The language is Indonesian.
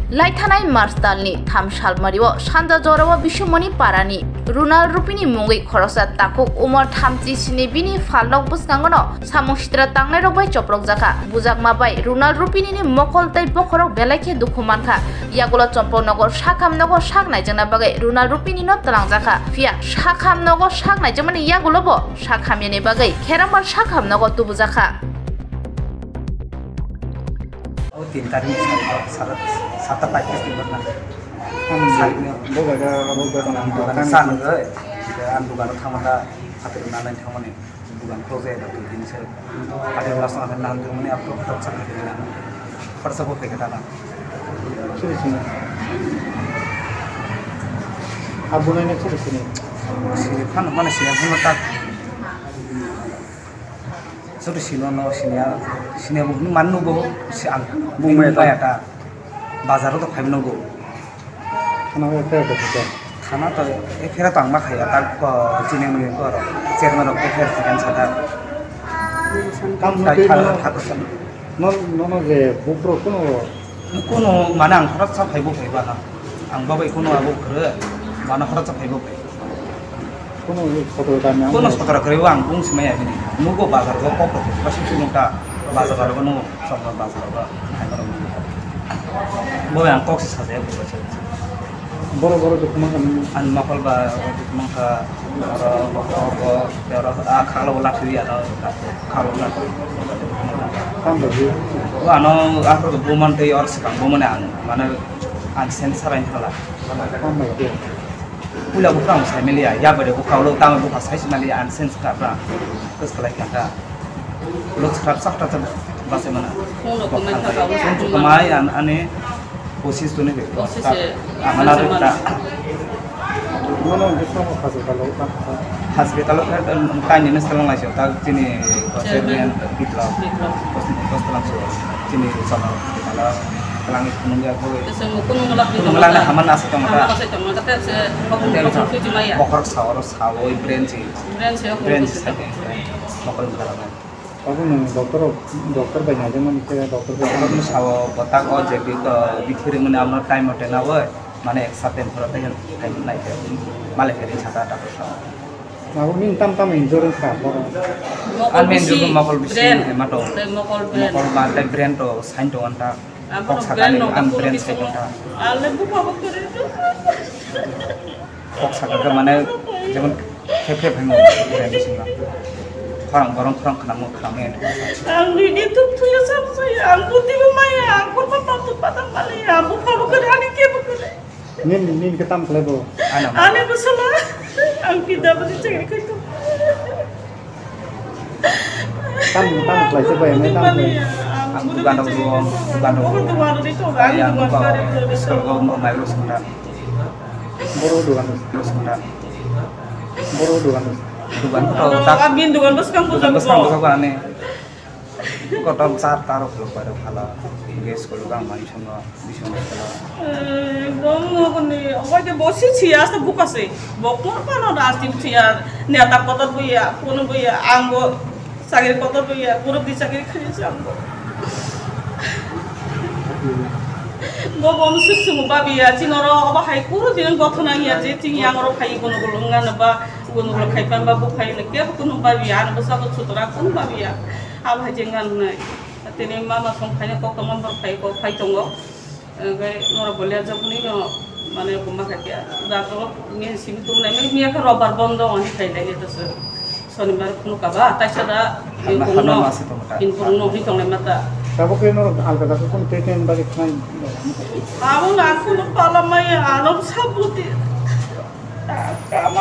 लाइथानाय मार्च दाननि 3 सालमारियाव सानजा जरावा बिश्वमणि पारानि रुनाल रुपिनि मुङै खरसा ताकुक उमर 37 बिनि फालनाव बसकांगनो सामुं सित्रा तांनाय रबाय चप्रक जाखा बुजाक माबाय रुनाल रुपिनि मकल तै बखरक बेलायखे दुखुमानखा यागुला चम्पनगर साखामनगर सागनाय जंना बागै रुनाल रुपिनि न तलां जाखा फिया साखामनगर सागनाय जमाने यागुलबो साखामनि बागै खेरामबार साखामनगर तुबु जाखा 3 तारिख सात पैकेज दिबना सारिनो बगागा बगागा सानगो आं दुकान थांबा फातिरना नाय थांमाने दुकान क्लोज जायो तो दिन से फातिरना संगा नाम माने आपको खर्च करना खर्च हो पे कटा सुरिसिना अब बनाने सुरिसिना सिफान माने सिना ता sudah sini mungkin manu go si ang bumai ta ya ta bazar to khai no go khana ko fer ta khana to e fer ta ma khai ta ko chine me ko ro chairman of fer second sada kam tai tha ko san no je bubro kono mana ang khara sa khai bo khai ba na ang ba bai kono abo khre mana khara sa khai bo kono sotor kare wang bung semaya ini nugo bazar go kok pasti sunta bazar go no sama bazar go hai karo bo yang kok sih saja boro do kuma an makal ba kuma ka ora khalo la thiri ada khalo la kam do wa no afro do boman te or sekang boman an mana an sensor an hala kam ba Pula bukan saya melia, ya pada bukan lo tamu bukan saya melia ansen sekarang, terus kalau kita lo sekarang sah tak bahasa mana? Untuk kemarin ane posisi tu ni betul. Mana tu kita? Mana kita mau hasil kalau kan ini sekarang lagi, tak sini konsepnya gitu lah, kos langsung sini sama kalau langit menunggu aku. Mengulang haman asal kamera. Bokor sawoi branch saja. Bokor berapa? Aku nung dokter banyak aja manusia dokter. Kalau sawo kotak oh jadi ke dikiri mana amno time hotel nawa mana eksat temporat yang time naik malah hari cata ada persoalan. Aku minta insurance apa? Amin juga makol bisnis hemato. Makol bantai brand to sign to anta. Kok sakali am brand saya kita. Kok sakali mana zaman kep hengok brand di sini. Orang kena mau kami. Aku ini tuh ya sama saya. Aku tiba maya. Aku patut patang kali ya. Aku mau kerja ni kep kerja. Nin ketam kelebo. Ane bersalah. Aku tidak bercakap itu. Tam kelai sebaik mana tam. Bukan yang kalau mau main lu sebentar. Boro duan. Duan kalau tak. Abin duan bos kamu aneh. Kau besar taruh kalau pada kala guys kalau kamu main semua bisa masalah. Kamu ni, awak je bosi cia sebuka sih. Bokor mana dah asyik cia. Ni atak kotor buaya, pun buaya, anggo sakit kotor buaya, kurang disakit kerja anggo. Gobom susu babi ya, cinoro apa hai kuru dengan gothona ya, jadi yang orang hai gunung gulungan apa gunung gulung hai pamba bu hai lagi apa gunung babi ya, apa sahabat sutra gunung babi ya, apa jangan naik. Tadi mama song hanya kok teman berkai kok hai tunggu, gay nora boleh aja pun ini mana aku makan ya, dah kalau ni sini tu naik ni aku robar bondo ni hai lagi tu so, sonibar pun kaba, tapi sada inpuno ni tong mata. Kamu kena alga dah pun teken balik main. Aku nak aku lupa lama ya, alam sabuti. Kamu